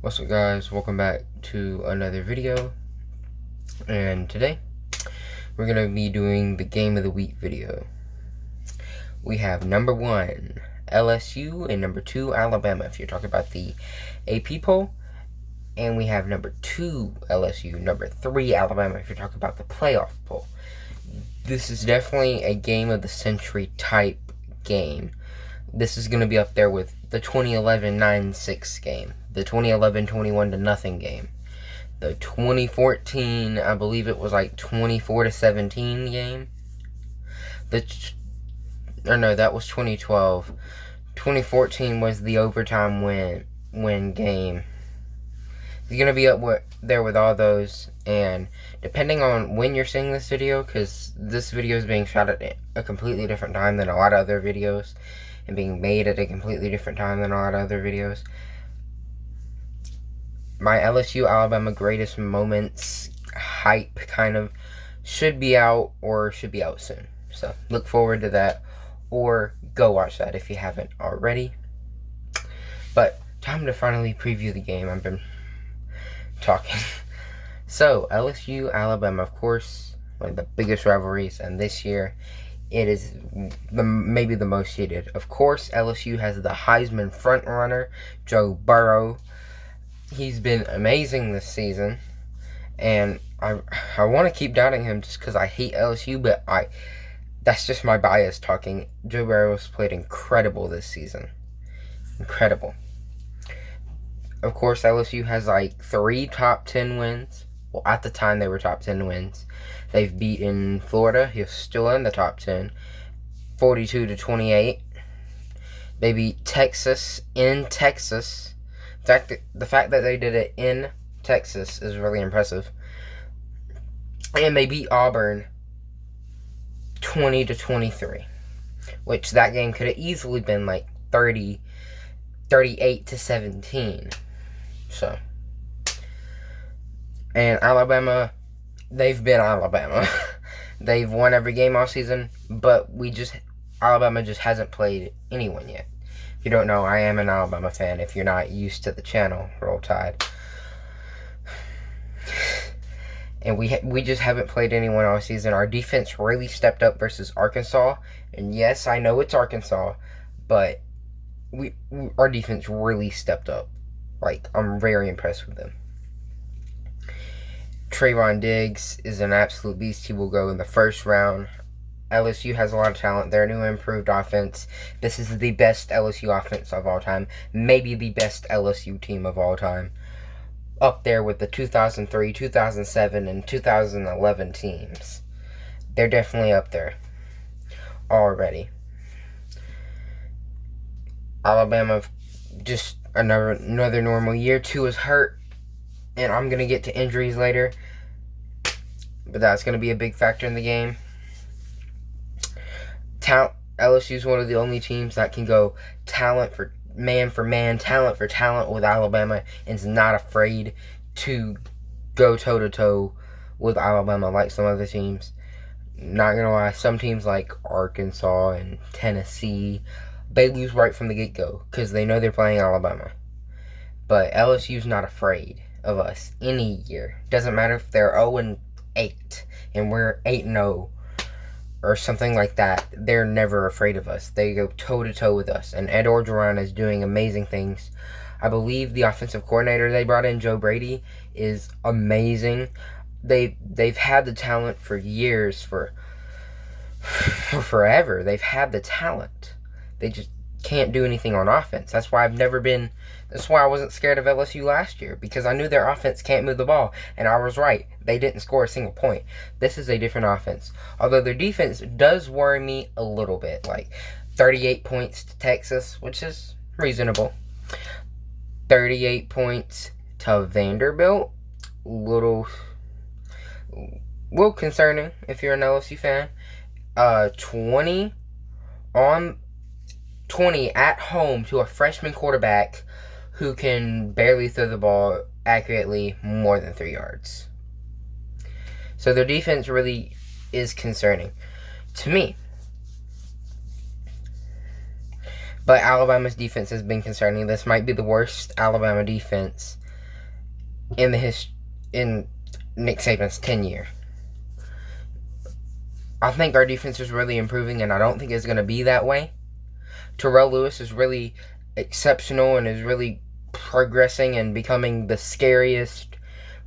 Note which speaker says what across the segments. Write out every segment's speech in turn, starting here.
Speaker 1: What's up, guys? Welcome back to another video, and today we're gonna be doing the game of the week video. We have number 1 LSU and number 2 Alabama if you're talking about the AP poll, and we have number 2 LSU, number 3 Alabama if you're talking about the playoff poll. This is definitely a game of the century type game. This is gonna be up there with the 2011 9-6 game, the 2011 21-0 game, the 2014, I believe it was like 24-17 game. That was 2012. 2014 was the overtime win game. It's gonna be up there with all those, and depending on when you're seeing this video, because this video is being shot at a completely different time than a lot of other videos, and being made at a completely different time than a lot of other videos. My LSU Alabama greatest moments hype kind of should be out soon. So look forward to that, or go watch that if you haven't already. But time to finally preview the game. I've been talking. So LSU Alabama, of course, one of the biggest rivalries, and this year it is maybe the most heated. Of course, LSU has the Heisman front runner, Joe Burrow. He's been amazing this season, and I want to keep doubting him just because I hate LSU, but that's just my bias talking. Joe Burrow's played incredible this season. Incredible. Of course, LSU has like 3 top 10 wins. Well, at the time they were top 10 wins. They've beaten Florida, who's still in the top 10, 42-28. They beat Texas in Texas. The fact that they did it in Texas is really impressive. And they beat Auburn 20-23, which that game could have easily been like 38-17. So, and Alabama, they've been Alabama. They've won every game all season, but Alabama just hasn't played anyone yet. If you don't know, I am an Alabama fan. If you're not used to the channel, Roll Tide. And we just haven't played anyone all season. Our defense really stepped up versus Arkansas. And yes, I know it's Arkansas, but our defense really stepped up. Like, I'm very impressed with them. Trayvon Diggs is an absolute beast. He will go in the first round. LSU has a lot of talent. Their new improved offense. This is the best LSU offense of all time. Maybe the best LSU team of all time. Up there with the 2003, 2007, and 2011 teams. They're definitely up there already. Alabama, just another normal year. Tua is hurt, and I'm going to get to injuries later, but that's going to be a big factor in the game. LSU is one of the only teams that can go talent for man, talent for talent with Alabama, and is not afraid to go toe-to-toe with Alabama like some other teams. Not going to lie, some teams like Arkansas and Tennessee, they lose right from the get-go because they know they're playing Alabama. But LSU's not afraid of us any year. Doesn't matter if they're 0-8 and we're 8-0 or something like that. They're never afraid of us. They go toe-to-toe with us. And Ed Orgeron is doing amazing things. I believe the offensive coordinator they brought in, Joe Brady, is amazing. They've had the talent for years, for forever. They've had the talent. They just can't do anything on offense. That's why I wasn't scared of LSU last year, because I knew their offense can't move the ball, and I was right. They didn't score a single point. This is a different offense. Although their defense does worry me a little bit, like 38 points to Texas, which is reasonable. 38 points to Vanderbilt, little concerning if you're an LSU fan. 20 at home to a freshman quarterback who can barely throw the ball accurately more than 3 yards. So their defense really is concerning to me. But Alabama's defense has been concerning. This might be the worst Alabama defense in Nick Saban's tenure. I think our defense is really improving, and I don't think it's going to be that way. Terrell Lewis is really exceptional and is really progressing and becoming the scariest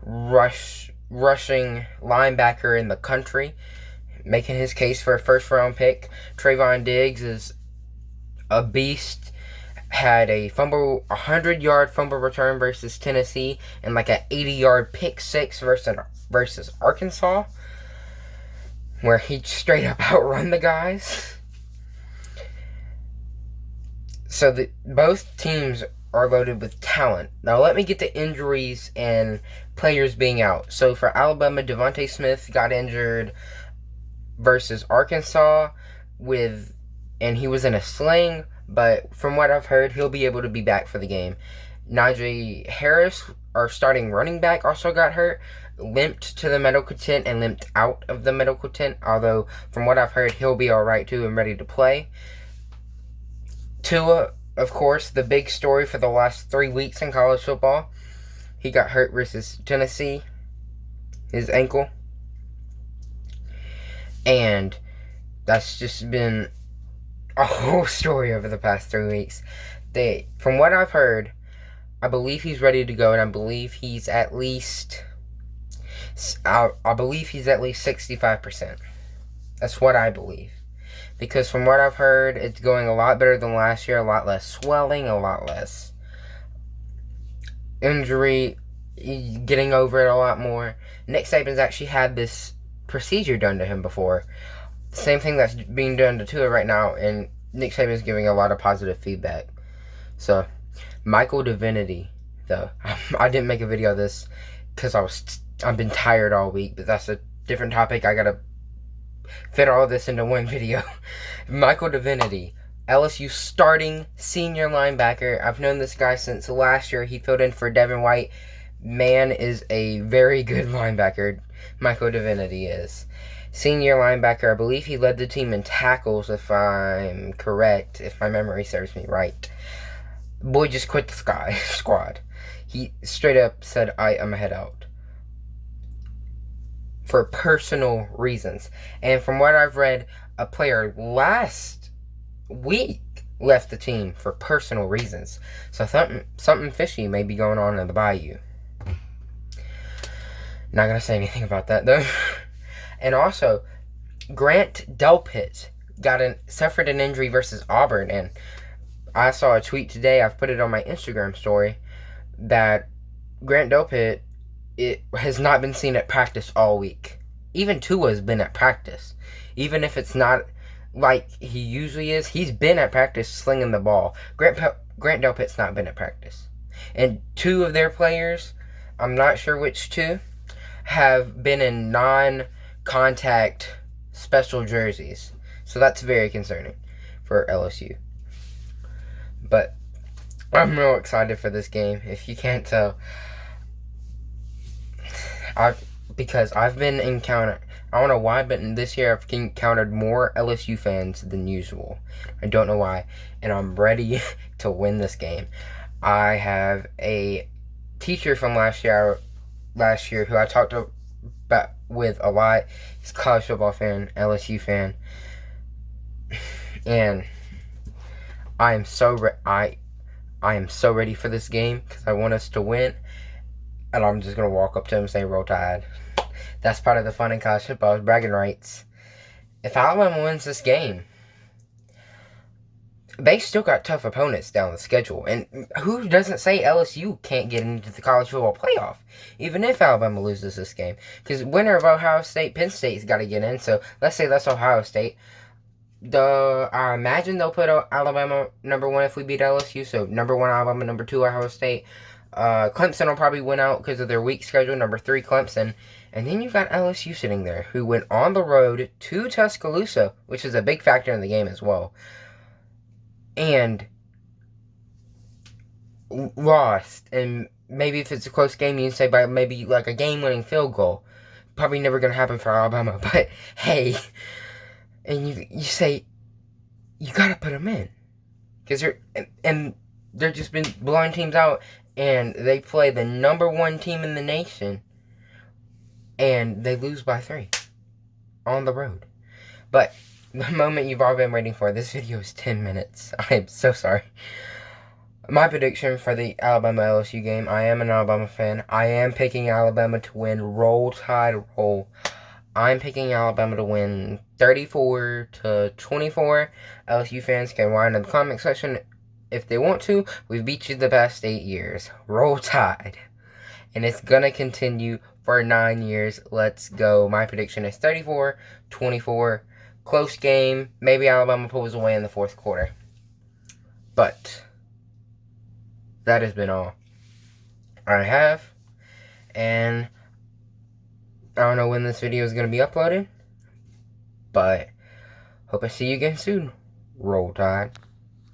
Speaker 1: rushing linebacker in the country, making his case for a first-round pick. Trayvon Diggs is a beast. Had a 100-yard fumble return versus Tennessee, and like an 80-yard pick six versus Arkansas, where he straight up outrun the guys. So both teams are loaded with talent. Now let me get to injuries and players being out. So for Alabama, Devontae Smith got injured versus Arkansas and he was in a sling, but from what I've heard, he'll be able to be back for the game. Najee Harris, our starting running back, also got hurt, limped to the medical tent and limped out of the medical tent, although from what I've heard, he'll be all right too and ready to play. Tua, of course, the big story for the last 3 weeks in college football. He got hurt versus Tennessee, his ankle. And that's just been a whole story over the past 3 weeks. From what I've heard, I believe he's ready to go, and I believe he's at least 65%. That's what I believe. Because from what I've heard, it's going a lot better than last year, a lot less swelling, a lot less injury, getting over it a lot more. Nick Saban's actually had this procedure done to him before. Same thing that's being done to Tua right now, and Nick Saban's giving a lot of positive feedback. So, Michael Divinity, though. I didn't make a video of this because I've been tired all week, but that's a different topic. I gotta fit all of this into one video. Michael Divinity, LSU starting senior linebacker. I've known this guy since last year. He filled in for Devin White. Man is a very good linebacker. Michael Divinity is. Senior linebacker. I believe he led the team in tackles, if I'm correct, if my memory serves me right. Boy just quit the squad. He straight up said, I am head out. For personal reasons. And from what I've read, a player last week left the team for personal reasons. So something fishy may be going on in the Bayou. Not going to say anything about that, though. And also, Grant Delpit suffered an injury versus Auburn. And I saw a tweet today, I've put it on my Instagram story, that Grant Delpit has not been seen at practice all week. Even Tua has been at practice. Even if it's not like he usually is, he's been at practice slinging the ball. Grant Delpit's not been at practice. And 2 of their players, I'm not sure which 2, have been in non-contact special jerseys. So that's very concerning for LSU. But I'm real excited for this game, if you can't tell. Because I've been I don't know why, but this year I've encountered more LSU fans than usual. I don't know why. And I'm ready to win this game. I have a teacher from last year who I talked with a lot. He's a college football fan, LSU fan. And I am so ready for this game because I want us to win. And I'm just going to walk up to him and say, Roll Tide. That's part of the fun in college football, is bragging rights. If Alabama wins this game, they still got tough opponents down the schedule. And who doesn't say LSU can't get into the college football playoff, even if Alabama loses this game? Because winner of Ohio State, Penn State's got to get in. So let's say that's Ohio State. I imagine they'll put Alabama number 1 if we beat LSU. So number 1 Alabama, number 2 Ohio State. Clemson will probably win out because of their weak schedule. Number 3 Clemson. And then you've got LSU sitting there, who went on the road to Tuscaloosa, which is a big factor in the game as well, and lost. And maybe if it's a close game, you can say by maybe like a game-winning field goal. Probably never going to happen for Alabama, but hey. And you say, you got to put them in. Because they're just been blowing teams out. and they play the #1 team in the nation, and they lose by 3 on the road. But the moment you've all been waiting for, this video is 10 minutes. I am so sorry. My prediction for the Alabama-LSU game, I am an Alabama fan. I am picking Alabama to win. Roll Tide, roll. I'm picking Alabama to win 34-24. LSU fans can whine in the comment section if they want to. We've beat you the past 8 years. Roll Tide. And it's going to continue for 9 years. Let's go. My prediction is 34-24. Close game. Maybe Alabama pulls away in the fourth quarter. But that has been all I have. And I don't know when this video is going to be uploaded. But hope I see you again soon. Roll Tide.